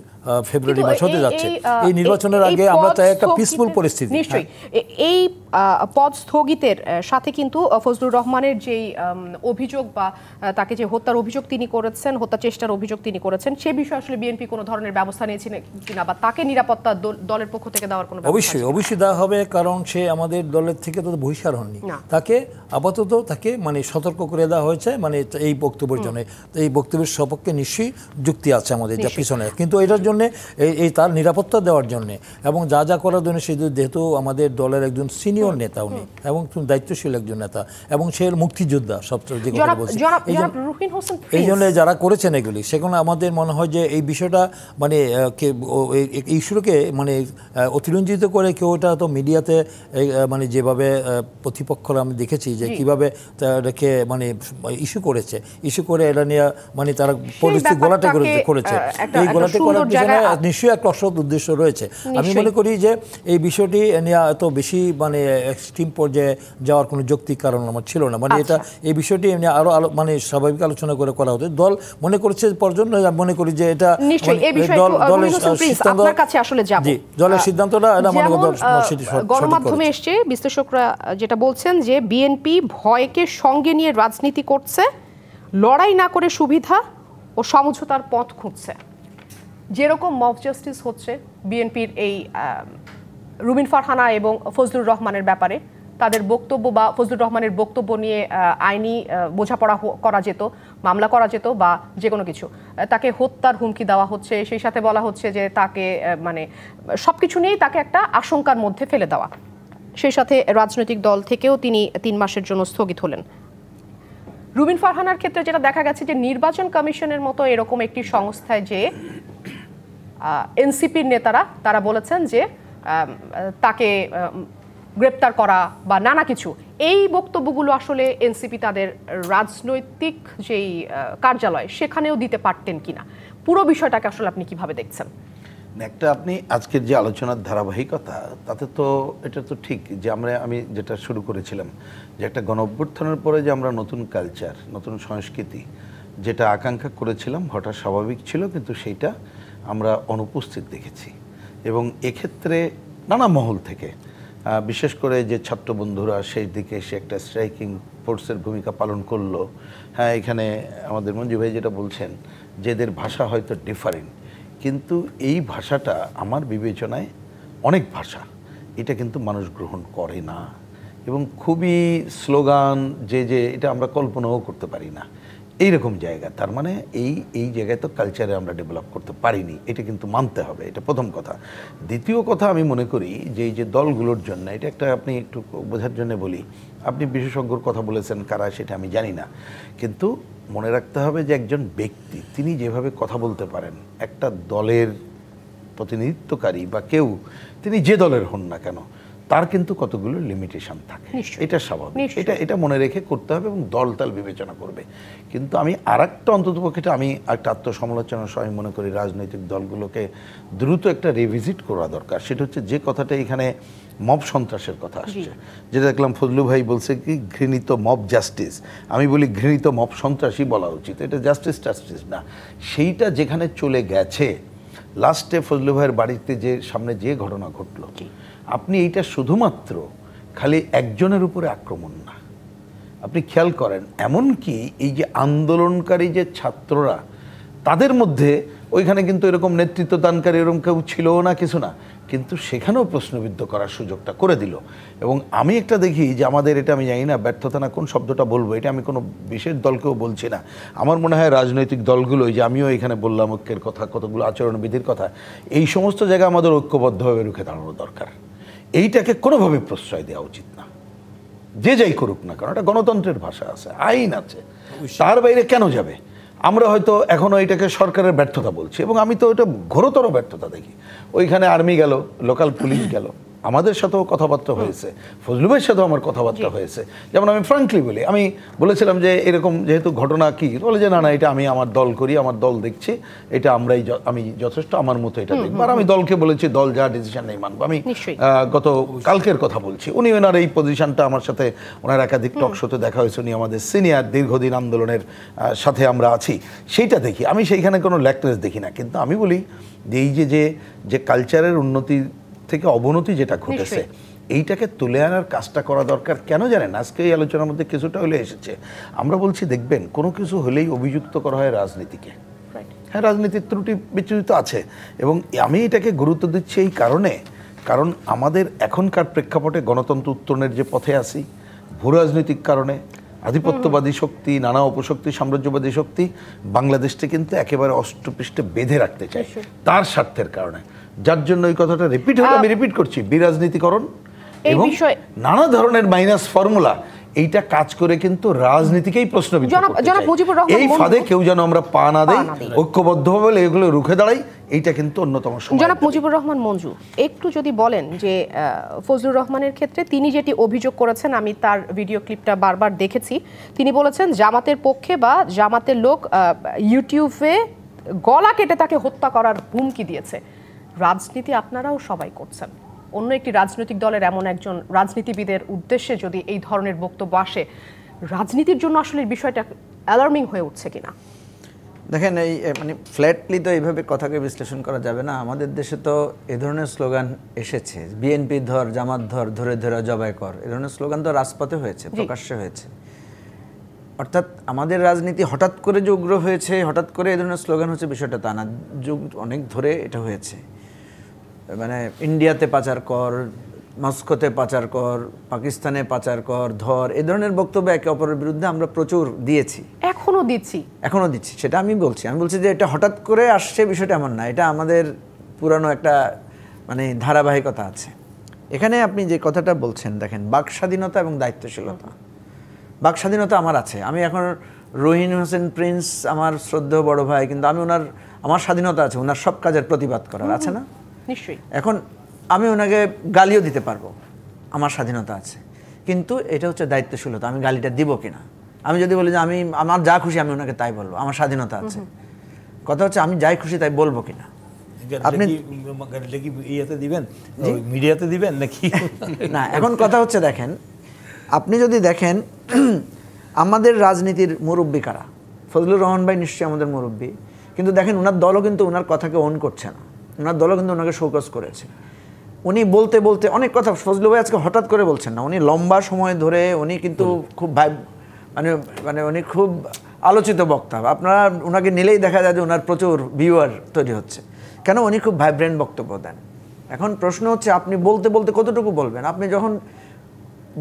ফেব্রুয়ারি মাস হতে যাচ্ছে, এই নির্বাচনের আগে আমরা চাই একটা পিসফুল পরিস্থিতি। নিশ্চয়ই এই পদ স্থগিতের সাথে কিন্তু ফজলুর রহমানের যেই অভিযোগ বা তাকে যে হত্যার অভিযোগ তিনি করেছেন, হত্যা চেষ্টার অভিযোগ তিনি করেছেন, সে বিষয়ে আসলে বিএনপি কোনো ধরনের ব্যবস্থা নিয়েছে কিনা, বা তাকে নিরাপত্তা দলের পক্ষ থেকে দেওয়ার কোনো ব্যবস্থা? অবশ্যই দেওয়া হবে, কারণ সে আমাদের দলের থেকে তো বহিষ্কার হননি। তাকে আপাতত মানে সতর্ক করে দেওয়া হয়েছে, মানে এই বক্তব্যের জন্য। এই বক্তব্যের সপক্ষে নিশ্চয়ই যুক্তি আছে আমাদের যা পিছনে, কিন্তু এটার জন্য এই তার নিরাপত্তা দেওয়ার জন্য এবং যা করার জন্য, সে যেহেতু আমাদের দলের একজন সিনিয়র নেতা উনি, এবং দায়িত্বশীল একজন নেতা, এবং সে মুক্তিযোদ্ধা সবচেয়ে যে কথা বলছি, এই জন্য যারা করেছেন এগুলি, সেখানে আমাদের মনে হয় যে এই বিষয়টা মানে এই ইস্যুকে মানে অতিরঞ্জিত করে কেউ, এটা তো মিডিয়াতে মানে যেভাবে প্রতিপক্ষরা আমি দেখেছি যে কীভাবে রেখে মানে ইস্যু করে এটা নিয়ে মানে তারা পরিস্থিতি গোলাটে করেছে। এই গোলাটে করার পিছনে নিশ্চয়ই একটা অসৎ উদ্দেশ্য রয়েছে। আমি মনে করি যে এই বিষয়টি নিয়ে এত বেশি মানে এক্সট্রিম পর্যায়ে যাওয়ার কোনো যৌক্তিক কারণ আমার ছিল না। মানে এটা এই বিষয়টি আরো মানে স্বাভাবিক আলোচনা করে করা হতো। দল মনে করেছে পর্যন্ত, মনে করি যে এটা দলের সিদ্ধান্তটা গণমাধ্যমে এসছে। বিশ্লেষকরা যেটা বলছেন যে বিএনপি ভয়কে সঙ্গে নিয়ে রাজনীতি করছে, লড়াই না করে সুবিধা ও সমঝোতার পথ খুঁজছে। যেরকম মব জাস্টিস হচ্ছে বিএনপির এই রুমিন ফারহানা এবং ফজলুর রহমানের ব্যাপারে, তাদের বক্তব্য বা ফজলুর রহমানের বক্তব্য নিয়ে আইনি বোঝাপড়া করা যেত, মামলা করা যেত বা যে কোনো কিছু, তাকে হত্যার হুমকি দেওয়া হচ্ছে। সেই সাথে বলা হচ্ছে যে তাকে মানে সব কিছু নিয়েই তাকে একটা আশঙ্কার মধ্যে ফেলে দেওয়া। সেই সাথে রাজনৈতিক দল থেকেও তিনি 3 মাসের জন্য স্থগিত হলেন। রুমিন ফারহানার ক্ষেত্রে যেটা দেখা গেছে যে নির্বাচন কমিশনের মতো এরকম একটি সংস্থায় যে এনসিপির নেতারা তারা বলেছেন যে তাকে গ্রেপ্তার করা বা নানা কিছু, এই বক্তব্যগুলো আসলে এনসিপি তাদের রাজনৈতিক যেই কার্যালয় সেখানেও দিতে পারতেন কিনা, পুরো বিষয়টাকে আসলে আপনি কিভাবে দেখছেন? একটা আপনি আজকের যে আলোচনার ধারাবাহিকতা, তাতে তো এটা তো ঠিক যে আমি যেটা শুরু করেছিলাম যে একটা গণঅভ্যুত্থানের পরে যে আমরা নতুন কালচার, নতুন সংস্কৃতি যেটা আকাঙ্ক্ষা করেছিলাম ঘটা স্বাভাবিক ছিল, কিন্তু সেইটা আমরা অনুপস্থিত দেখেছি। এবং এক্ষেত্রে নানা মহল থেকে, বিশেষ করে যে ছাত্র বন্ধুরা সেই দিকে এসে একটা স্ট্রাইকিং ফোর্সের ভূমিকা পালন করলো। হ্যাঁ, এখানে আমাদের মঞ্জু ভাই যেটা বলছেন যে এদের ভাষা হয়তো ডিফারেন্ট, কিন্তু এই ভাষাটা আমার বিবেচনায় অনেক ভাষা এটা কিন্তু মানুষ গ্রহণ করে না, এবং খুবই স্লোগান যে এটা আমরা কল্পনাও করতে পারি না এইরকম জায়গা। তার মানে এই জায়গায় তো কালচারে আমরা ডেভেলপ করতে পারিনি, এটা কিন্তু মানতে হবে, এটা প্রথম কথা। দ্বিতীয় কথা, আমি মনে করি যে এই যে দলগুলোর জন্য, এটা একটা আপনি একটু বোঝার জন্য বলি, আপনি বিশেষজ্ঞর কথা বলেছেন, কারা সেটা আমি জানি না, কিন্তু মনে রাখতে হবে যে একজন ব্যক্তি তিনি যেভাবে কথা বলতে পারেন, একটা দলের প্রতিনিধিত্বকারী বা কেউ, তিনি যে দলের হন না কেন, তার কিন্তু কতগুলো লিমিটেশন থাকে, এটা স্বাভাবিক, এটা মনে রেখে করতে হবে এবং দলতাল বিবেচনা করবে। কিন্তু আমি আরেকটা অন্ততপক্ষে আমি একটা আত্মসমালোচনার সময় মনে করি রাজনৈতিক দলগুলোকে দ্রুত একটা রিভিজিট করা দরকার। সেটা হচ্ছে যে কথাটা এখানে মব সন্ত্রাসের কথা আসছে, যেটা দেখলাম ফজলু ভাই বলছে কি ঘৃণিত মব জাস্টিস, আমি বলি ঘৃণিত মব সন্ত্রাসী বলা উচিত, এটা জাস্টিস না। সেইটা যেখানে চলে গেছে, লাস্টে ফজলু ভাইয়ের বাড়িতে যে সামনে যে ঘটনা ঘটলো, আপনি এইটা শুধুমাত্র খালি একজনের উপরে আক্রমণ না, আপনি খেয়াল করেন এমনকি এই যে আন্দোলনকারী যে ছাত্ররা, তাদের মধ্যে ওইখানে কিন্তু এরকম নেতৃত্ব দানকারী এরকম কেউ ছিল না, কিছু না, কিন্তু সেখানেও প্রশ্নবিদ্ধ করার সুযোগটা করে দিল। এবং আমি একটা দেখি যে আমাদের, এটা আমি জানি না ব্যর্থতা না কোন শব্দটা বলবো, এটা আমি কোনো বিশেষ দলকেও বলছি না, আমার মনে হয় রাজনৈতিক দলগুলো, যে আমিও এখানে বললাম ঐক্যের কথা, কতগুলো আচরণবিধির কথা, এই সমস্ত জায়গায় আমাদের ঐক্যবদ্ধভাবে রুখে দাঁড়ানো দরকার। এইটাকে কোনোভাবে প্রশ্রয় দেওয়া উচিত না, যে যাই করুক না, কারণ এটা গণতন্ত্রের ভাষা আছে, আইন আছে, তার বাইরে কেন যাবে? আমরা হয়তো এখনও এটাকে সরকারের ব্যর্থতা বলছি, এবং আমি তো এটা ঘোরতর ব্যর্থতা দেখি। ওইখানে আর্মি গেল, লোকাল পুলিশ গেল, আমাদের সাথেও কথাবার্তা হয়েছে, ফজলু ভাইয়ের সাথেও আমার কথাবার্তা হয়েছে। যেমন আমি ফ্রাঙ্কলি বলি, আমি বলেছিলাম যে এরকম যেহেতু ঘটনা কি, বলে যে না এটা আমি আমার দল করি, আমার দল দেখছি, এটা আমি যথেষ্ট আমার মতো এটা দেখবো। আর আমি দলকে বলেছি দল যা ডিসিশন নেই মানবো। আমি গত কালকের কথা বলছি, উনি ওনার এই পজিশনটা আমার সাথে, ওনার একাধিক টক শোতে দেখা হয়েছে, উনি আমাদের সিনিয়র, দীর্ঘদিন আন্দোলনের সাথে আমরা আছি, সেইটা দেখি, আমি সেইখানে কোনো ল্যাকনেস দেখি না। কিন্তু আমি বলি যে এই যে কালচারের উন্নতি থেকে অবনতি যেটা ঘটেছে, এইটাকে তুলে আনার কাজটা করা দরকার। কেন জানেন, আজকে এই আলোচনার মধ্যে কিছুটা হলে এসেছে, আমরা বলছি দেখবেন কোনো কিছু হলেই অভিযুক্ত করা হয় রাজনীতিকে। হ্যাঁ, রাজনীতির ত্রুটি বিচ্যুত আছে, এবং আমি এটাকে গুরুত্ব দিচ্ছি এই কারণ আমাদের এখনকার প্রেক্ষাপটে গণতন্ত্র উত্তরণের যে পথে আছি, ভূ রাজনৈতিক কারণে আধিপত্যবাদী শক্তি, নানা অপশক্তি, সাম্রাজ্যবাদী শক্তি বাংলাদেশকে কিন্তু একেবারে অষ্টপৃষ্ঠে বেঁধে রাখতে চায় তার স্বার্থের কারণে, যার জন্য এই কথাটা রিপিট হলে আমি রিপিট করছি, বিরাজনীতিকরণ এবং নানা ধরনের মাইনাস ফর্মুলা, এইটা কাজ করে কিন্তু রাজনীতিকেই প্রশ্নবিদ্ধ করতে চায়। এই ফাঁদে কেউ যেন আমরা পা না দেই, ঐক্যবদ্ধভাবে এগুলো রুখে দাঁড়াই, এইটা কিন্তু অন্যতম সময়। জনাব মুজিবুর রহমান মঞ্জু, একটু যদি বলেন যে ফজলুর রহমানের ক্ষেত্রে তিনি যেটি অভিযোগ করেছেন, আমি তার ভিডিও ক্লিপটা বারবার দেখেছি, তিনি বলেছেন জামাতের পক্ষে বা জামাতের লোক ইউটিউবে গলা কেটে তাকে হত্যা করার হুমকি দিয়েছে। রাজনীতি আপনারাও সবাই করছেন, অন্য একটি রাজনৈতিক দলের এমন একজন রাজনীতিবিদের উদ্দেশ্যে যদি এই ধরনের বক্তব্য আসে, রাজনীতির জন্য আসলে বিষয়টা অ্যালার্মিং হয়ে উঠছে কিনা? দেখেন, এই মানে ফ্ল্যাটলি তো এইভাবে কথাকে বিশ্লেষণ করা যাবে না। আমাদের দেশে তো এ ধরনের স্লোগান এসেছে, বিএনপি ধর, জামাত ধর, ধরে ধরে জবাই কর, এ ধরনের স্লোগান তো রাজপথে হয়েছে, প্রকাশ্যে হয়েছে। অর্থাৎ আমাদের রাজনীতি হঠাৎ করে যে উগ্র হয়েছে, হঠাৎ করে এ ধরনের স্লোগান হচ্ছে, বিষয়টা তা না, যুগ অনেক ধরে এটা হয়েছে। মানে ইন্ডিয়াতে পাচার কর, মস্কোতে পাচার কর, পাকিস্তানে পাচার কর, ধর, এ ধরনের বক্তব্য একে অপরের বিরুদ্ধে আমরা প্রচুর দিয়েছি, এখনো দিচ্ছি। সেটা আমি বলছি যে এটা হঠাৎ করে আসছে বিষয়টা এমন না, এটা আমাদের পুরানো একটা মানে ধারাবাহিকতা আছে। এখানে আপনি যে কথাটা বলছেন, দেখেন, বাক স্বাধীনতা এবং দায়িত্বশীলতা। বাক স্বাধীনতা আমার আছে, আমি এখন রহিন হোসেন প্রিন্স আমার শ্রদ্ধেয় বড় ভাই, কিন্তু আমার স্বাধীনতা আছে ওনার সব কাজের প্রতিবাদ করার, আছে না? নিশ্চয়ই। এখন আমি ওনাকে গালিও দিতে পারবো, আমার স্বাধীনতা আছে, কিন্তু এটা হচ্ছে দায়িত্বশীলতা, আমি গালিটা দিব কিনা। আমি যদি বলি যে আমার যা খুশি আমি ওনাকে তাই বলবো, আমার স্বাধীনতা আছে, কথা হচ্ছে আমি যাই খুশি তাই বলবো কিনা। আপনি দিবেন, মিডিয়াতে দিবেন নাকি না, এখন কথা হচ্ছে দেখেন, আপনি যদি দেখেন আমাদের রাজনীতির মুরব্বী কারা, ফজলুর রহমান ভাই নিশ্চয়ই আমাদের মুরব্বী, কিন্তু দেখেন ওনার দলও কিন্তু ওনার কথাকে অন করছে না, ওনার দলও কিন্তু ওনাকে শোকজ করেছে। উনি বলতে বলতে অনেক কথা, ফজলু ভাই আজকে হঠাৎ করে বলছেন না, উনি লম্বা সময় ধরে উনি কিন্তু খুব মানে উনি খুব আলোচিত বক্তা, আপনারা ওনাকে নিলেই দেখা যায় যে ওনার প্রচুর ভিউয়ার তৈরি হচ্ছে। কেন? উনি খুব ভাইব্রেন্ট বক্তব্য দেন। এখন প্রশ্ন হচ্ছে আপনি বলতে বলতে কতটুকু বলবেন? আপনি যখন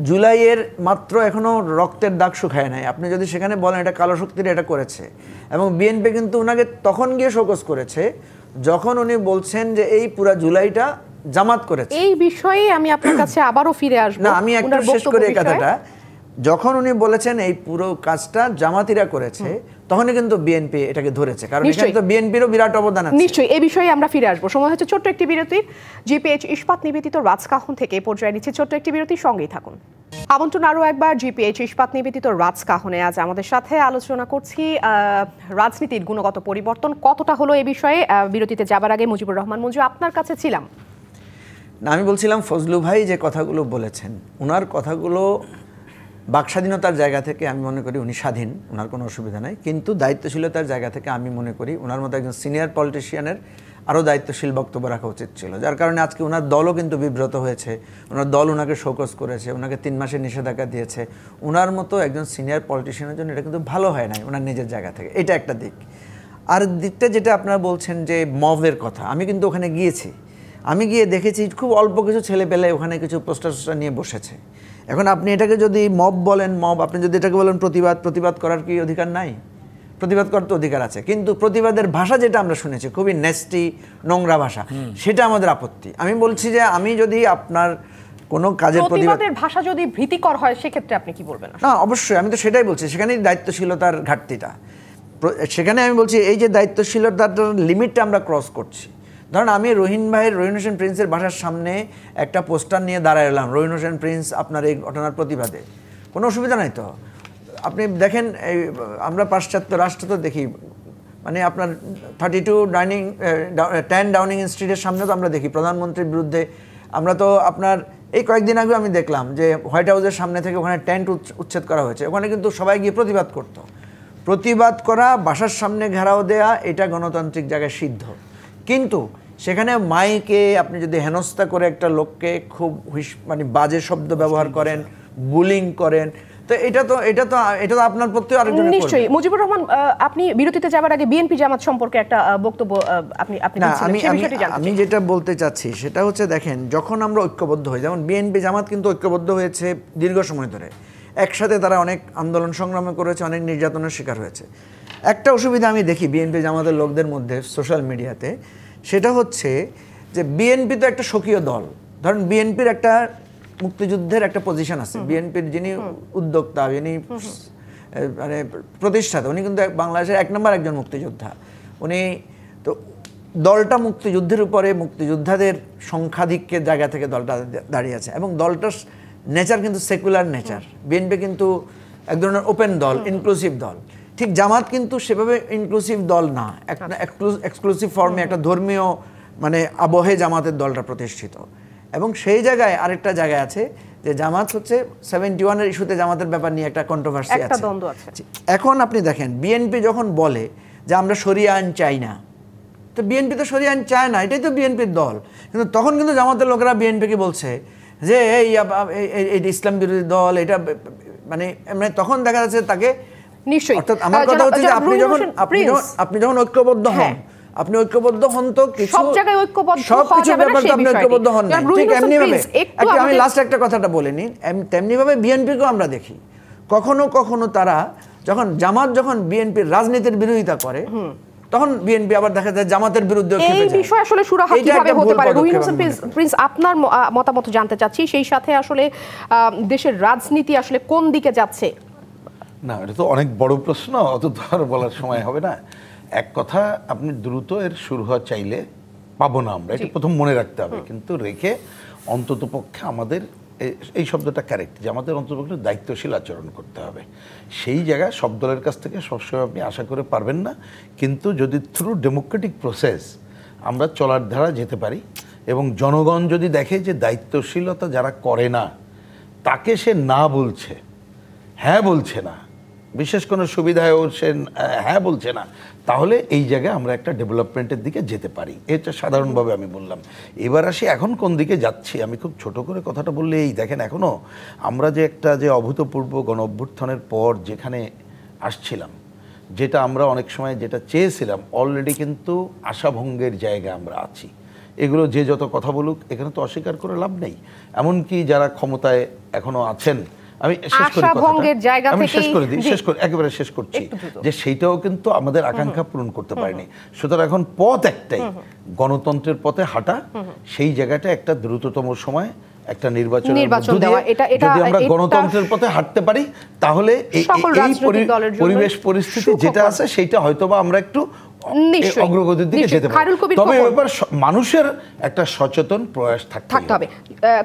জুলাইয়ের মাত্র এখনও রক্তের দাগ শুকায় নাই, আপনি যদি সেখানে বলেন এটা কালো শক্তির এটা করেছে, এবং বিএনপি কিন্তু ওনাকে তখন গিয়ে শোকজ করেছে যখন উনি বলছেন যে এই পুরা জুলাইটা জামাত করেছে। এই বিষয়ে আমি আপনার কাছে আবারও ফিরে আসবো। না, আমি একটা শেষ করি এই কথাটা। যখন উনি বলেছেন এই পুরো কাজটা জামাতিরা করেছে, তখনই কিন্তু বিএনপি এটাকে ধরেছে, কারণ এখানে তো বিএনপিরও বিরাট অবদান আছে। নিশ্চয়ই এই বিষয়ে আমরা ফিরে আসবো। সময় হচ্ছে ছোট্ট একটি বিরতির। জিপিএইচ ইস্পাত নিবেদিত রাজকাহন থেকে পর্যায়ে নিচ্ছে ছোট্ট একটি বিরতির, সঙ্গেই থাকুন। আমন্ত্রণ আরও একবার জিপিএইচ ইস্পাত নিবেদিত রাজকাহনে। আজ আমাদের সাথে আলোচনা করছি রাজনীতির গুণগত পরিবর্তন কতটা হলো এই বিষয়ে। বিরতিতে যাবার আগে মুজিবুর রহমান মঞ্জু, আপনার কাছে ছিলাম। না, আমি বলছিলাম ফজলু ভাই যে কথাগুলো বলেছেন, ওনার কথাগুলো বাকস্বাধীনতার জায়গা থেকে আমি মনে করি উনি স্বাধীন, ওনার কোনো অসুবিধা নাই। কিন্তু দায়িত্বশীলতার জায়গা থেকে আমি মনে করি ওনার মতো একজন সিনিয়র পলিটিশিয়ানের আরও দায়িত্বশীল বক্তব্য রাখা উচিত ছিল, যার কারণে আজকে ওনার দলও কিন্তু বিব্রত হয়েছে। ওনার দল ওনাকে শোকজ করেছে, ওনাকে 3 মাসের নিষেধাজ্ঞা দিয়েছে। ওনার মতো একজন সিনিয়র পলিটিশিয়ানের জন্য এটা কিন্তু ভালো হয় নাই ওনার নিজের জায়গা থেকে। এটা একটা দিক। আর দিকটা যেটা আপনারা বলছেন যে মবের কথা, আমি কিন্তু ওখানে গিয়েছি, আমি গিয়ে দেখেছি খুব অল্প কিছু ছেলে পেলে ওখানে কিছু পোস্টার নিয়ে বসেছে। এখন আপনি এটাকে যদি মব বলেন, মব, আপনি যদি এটাকে বলেন প্রতিবাদ করার কি অধিকার নাই? প্রতিবাদ করার তো অধিকার আছে, কিন্তু প্রতিবাদের ভাষা যেটা আমরা শুনেছি খুবই নেস্টি, নোংরা ভাষা, সেটা আমাদের আপত্তি। আমি বলছি যে আমি যদি আপনার কোনো কাজের প্রতিবাদের ভাষা যদি ভীতিকর হয় সেক্ষেত্রে আপনি কি বলবেন? না, অবশ্যই, আমি তো সেটাই বলছি, সেখানেই দায়িত্বশীলতার ঘাটতিটা। সেখানে আমি বলছি এই যে দায়িত্বশীলতার লিমিটটা আমরা ক্রস করছি। ধরুন আমি রহিন হোসেন প্রিন্সের বাসার সামনে একটা পোস্টার নিয়ে দাঁড়ায় এলাম, রহিন হোসেন প্রিন্স আপনার এই ঘটনার প্রতিবাদে, কোনো অসুবিধা নাই তো। আপনি দেখেন এই আমরা পাশ্চাত্য রাষ্ট্র তো দেখি, মানে আপনার 10 ডাউনিং স্ট্রিটের সামনে তো আমরা দেখি প্রধানমন্ত্রীর বিরুদ্ধে। আমরা তো আপনার এই কয়েকদিন আগে আমি দেখলাম যে হোয়াইট হাউসের সামনে থেকে ওখানে টেন্ট উচ্ছেদ করা হয়েছে, ওখানে কিন্তু সবাই গিয়ে প্রতিবাদ করতো। প্রতিবাদ করা, বাসার সামনে ঘেরাও দেয়া, এটা গণতান্ত্রিক জায়গায় সিদ্ধ। কিন্তু সেখানে মাইকে আপনি যদি হেনস্থা করে একটা লোককে খুব মানে বাজে শব্দ ব্যবহার করেন, বুলিং করেন, তো এটা তো আপনার প্রতি আরেকজন। নিশ্চয়ই মুজিবুর রহমান, আপনি বিরতিতে যাবার আগে বিএনপি জামাত সম্পর্কে একটা বক্তব্য আমি যেটা বলতে চাচ্ছি সেটা হচ্ছে, দেখেন যখন আমরা ঐক্যবদ্ধ হই, যেমন বিএনপি জামাত কিন্তু ঐক্যবদ্ধ হয়েছে দীর্ঘ সময় ধরে, একসাথে তারা অনেক আন্দোলন সংগ্রামে করেছে, অনেক নির্যাতনের শিকার হয়েছে। একটা অসুবিধা আমি দেখি বিএনপি জামাতের লোকদের মধ্যে সোশ্যাল মিডিয়াতে, সেটা হচ্ছে যে বিএনপি তো একটা স্বকীয় দল। ধরেন বিএনপির একটা মুক্তিযুদ্ধের একটা পজিশন আছে, বিএনপির যিনি উদ্যোক্তা, যিনি মানে প্রতিষ্ঠাতা, উনি কিন্তু বাংলাদেশের 1 নম্বর একজন মুক্তিযোদ্ধা। উনি তো দলটা মুক্তিযুদ্ধের উপরে, মুক্তিযোদ্ধাদের সংখ্যাধিক্যের জায়গা থেকে দলটা দাঁড়িয়ে আছে, এবং দলটার নেচার কিন্তু সেকুলার নেচার। বিএনপি কিন্তু এক ধরনের ওপেন দল, ইনক্লুসিভ দল। ঠিক জামাত কিন্তু সেভাবে ইনক্লুসিভ দল না, একটা এক্সক্লুসিভ ফর্মে একটা ধর্মীয় মানে আবহে জামাতের দলটা প্রতিষ্ঠিত। এবং সেই জায়গায় আরেকটা জায়গায় আছে যে জামাত হচ্ছে 71-এর ইস্যুতে জামাতের ব্যাপার নিয়ে একটা কন্ট্রোভার্সি আছে। এখন আপনি দেখেন বিএনপি যখন বলে যে আমরা শরিয়া আইন চাই না, তো বিএনপি তো শরিয়া আইন চায় না, এটাই তো বিএনপির দল। কিন্তু তখন কিন্তু জামাতের লোকেরা বিএনপিকে বলছে যে এই ইসলাম বিরোধী দল, এটা মানে তখন দেখা যাচ্ছে তাকে। নিশ্চয়ই, অর্থাৎ আমার কথা হচ্ছে যে আপনি যখন ঐক্যবদ্ধ হন, আপনি ঐক্যবদ্ধ হন তো সব জায়গায় ঐক্যবদ্ধ, সবকিছু ব্যাপারে আপনি ঐক্যবদ্ধ হন না। ঠিক এমনি ভাবে আমি লাস্ট একটা কথাটা বলে নিই, তেমনি ভাবে বিএনপিকেও আমরা দেখি কখনো কখনো তারা যখন বিএনপির রাজনীতির বিরোধিতা করে, তখন বিএনপি আবার দেখা যায় জামাতের বিরুদ্ধে খেপে যায়। এই বিষয় আসলে সুরাহা কিভাবে হতে পারে? রহিন হোসেন প্রিন্স, আপনার মতামত জানতে চাচ্ছি। সেই সাথে আসলে দেশের রাজনীতি আসলে কোন দিকে যাচ্ছে? না, এটা তো অনেক বড় প্রশ্ন, অত তো আর বলার সময় হবে না। এক কথা, আপনি দ্রুত এর শুরু হওয়া চাইলে পাবো না আমরা, এটা প্রথম মনে রাখতে হবে। কিন্তু রেখে অন্তত পক্ষে আমাদের এই শব্দটা কারেক্ট, যে আমাদের অন্ততপক্ষে দায়িত্বশীল আচরণ করতে হবে। সেই জায়গায় সব দলের কাছ থেকে সবসময় আপনি আশা করে পারবেন না, কিন্তু যদি থ্রু ডেমোক্রেটিক প্রসেস আমরা চলার ধারা যেতে পারি, এবং জনগণ যদি দেখে যে দায়িত্বশীলতা যারা করে না তাকে সে না বলছে, হ্যাঁ বলছে না, বিশেষ কোনো সুবিধায়ও সে হ্যাঁ বলছে না, তাহলে এই জায়গায় আমরা একটা ডেভেলপমেন্টের দিকে যেতে পারি। এটা সাধারণভাবে আমি বললাম। এবার আসি এখন কোন দিকে যাচ্ছি। আমি খুব ছোট করে কথাটা বললে, এই দেখেন এখনও আমরা যে একটা যে অভূতপূর্ব গণ অভ্যুত্থানের পর যেখানে আসছিলাম, যেটা আমরা অনেক সময় যেটা চেয়েছিলাম অলরেডি কিন্তু আশাভঙ্গের জায়গায় আমরা আছি। এগুলো যে যত কথা বলুক এখানে তো অস্বীকার করে লাভ নেই। এমনকি যারা ক্ষমতায় এখনো আছেন, আমি শেষ করি কথাটা, আমি একেবারে শেষ করছি, যে সেইটাও কিন্তু আমাদের আকাঙ্ক্ষা পূরণ করতে পারেনি। সুতরাং এখন পথ একটাই, গণতন্ত্রের পথে হাঁটা। সেই জায়গাটা একটা দ্রুততম সময় একটা নির্বাচন দেওয়া। যদি আমরা গণতন্ত্রের পথে হাঁটতে পারি তাহলে এই পরিবেশ পরিস্থিতি যেটা আছে সেইটা হয়তোবা আমরা একটু অগ্রগতির দিকে যেতে পারি। তবে এবার মানুষের একটা সচেতন প্রয়াস থাকতে হবে।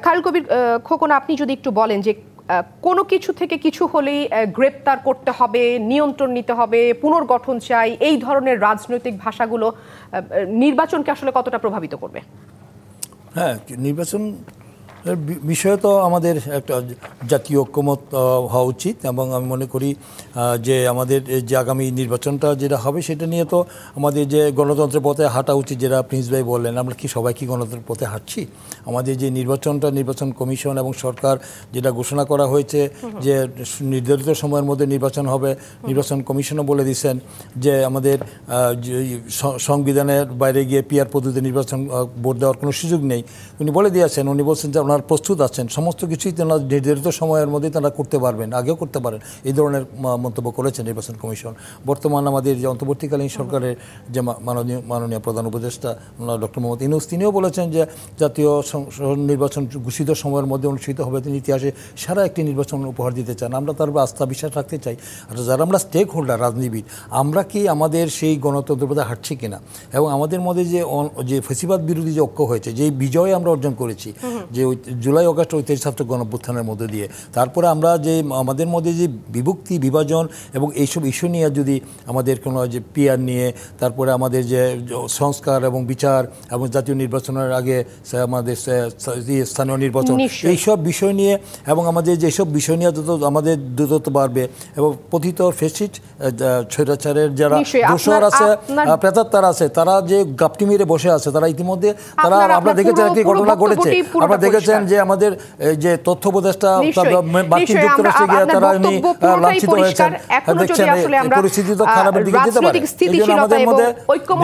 খায়রুল কবির খোকন, আপনি যদি একটু বলেন যে কোনো কিছু থেকে কিছু হলেই গ্রেপ্তার করতে হবে, নিয়ন্ত্রণ নিতে হবে, পুনর্গঠন চাই, এই ধরনের রাজনৈতিক ভাষাগুলো নির্বাচনকে আসলে কতটা প্রভাবিত করবে? হ্যাঁ, নির্বাচন বিষয়ে তো আমাদের একটা জাতীয় ঐক্যমত হওয়া উচিত, এবং আমি মনে করি যে আমাদের যে আগামী নির্বাচনটা যেটা হবে সেটা নিয়ে তো আমাদের যে গণতন্ত্রের পথে হাঁটা উচিত, যেটা প্রিন্স ভাই বললেন। আমরা কি সবাই কি গণতন্ত্রের পথে হাঁটছি? আমাদের যে নির্বাচনটা, নির্বাচন কমিশন এবং সরকার যেটা ঘোষণা করা হয়েছে যে নির্ধারিত সময়ের মধ্যে নির্বাচন হবে, নির্বাচন কমিশনও বলে দিয়েছেন যে আমাদের সংবিধানের বাইরে গিয়ে পিআর পদ্ধতিতে নির্বাচন ভোট দেওয়ার কোনো সুযোগ নেই। উনি বলে দিয়েছেন, উনি বলছেন যে প্রস্তুত আছেন, সমস্ত কিছুই তারা নির্ধারিত সময়ের মধ্যে তারা করতে পারবেন, আগেও করতে পারেন, এই ধরনের মন্তব্য করেছেন নির্বাচন কমিশন। বর্তমান আমাদের যে অন্তর্বর্তীকালীন সরকারের যে মাননীয় প্রধান উপদেষ্টা ডক্টর মোহাম্মদ ইউনূস, তিনিও বলেছেন যে জাতীয় নির্বাচন ঘোষিত সময়ের মধ্যে অনুষ্ঠিত হবে। তিনি ইতিহাসে সারা একটি নির্বাচন উপহার দিতে চান। আমরা তার আস্থা বিশ্বাস রাখতে চাই। আর যারা আমরা স্টেক হোল্ডার, রাজনীতিবিদ, আমরা কি আমাদের সেই গণতন্ত্রের পথে হাঁটছি কিনা, এবং আমাদের মধ্যে যে ফেসিবাদ বিরোধী যে ঐক্য হয়েছে, যে বিজয় আমরা অর্জন করেছি, যে জুলাই আগস্ট ঐতিহাসিক ছাত্র গণঅভ্যুত্থানের মধ্যে দিয়ে, তারপরে আমরা যে আমাদের মধ্যে যে বিভক্তি, বিভাজন এবং এইসব ইস্যু নিয়ে যদি আমাদের কোনো যে পিআর নিয়ে, তারপরে আমাদের যে সংস্কার এবং বিচার এবং জাতীয় নির্বাচনের আগে আমাদের স্থানীয় নির্বাচন, এইসব বিষয় নিয়ে, এবং আমাদের যেসব বিষয় নিয়ে যত আমাদের দ্রুত বাড়বে, এবং পতিত ফেসিস্ট স্বৈরাচারের যারা দোষর আছে, প্রেতাত্মার আছে, তারা যে গাপটি মেরে বসে আছে, তারা ইতিমধ্যে আমরা দেখেছেন একটি ঘটনা ঘটেছে। আমরা দেখেছেন যে আমাদের যে তথ্য উপদেষ্টা মার্কিন যুক্তরাষ্ট্রে গিয়ে তারা লাঞ্ছিত হয়েছেন। দেখছেন পরিস্থিতি তো খারাপের দিকে যেতে পারে। এই জন্য আমাদের মধ্যে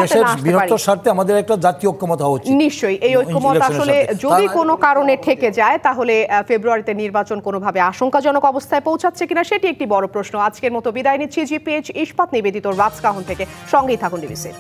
দেশের বৃহত্তর স্বার্থে আমাদের একটা জাতীয় ঐক্যমত হওয়া উচিত। নিশ্চয়ই এই ঐক্যমত আসলে যদি কোনো কারণে ঠেকে যায়, তাহলে ফেব্রুয়ারিতে নির্বাচন কোনোভাবে আশঙ্কাজনক অবস্থায় পৌঁছাচ্ছে কিনা সেটি একটি বড় প্রশ্ন। আজকের মতো বিদায় নিচ্ছি জিপিএইচ ইস্পাত নিবেদিত রাজকাহন থেকে। সঙ্গেই থাকুন ডিবিসির।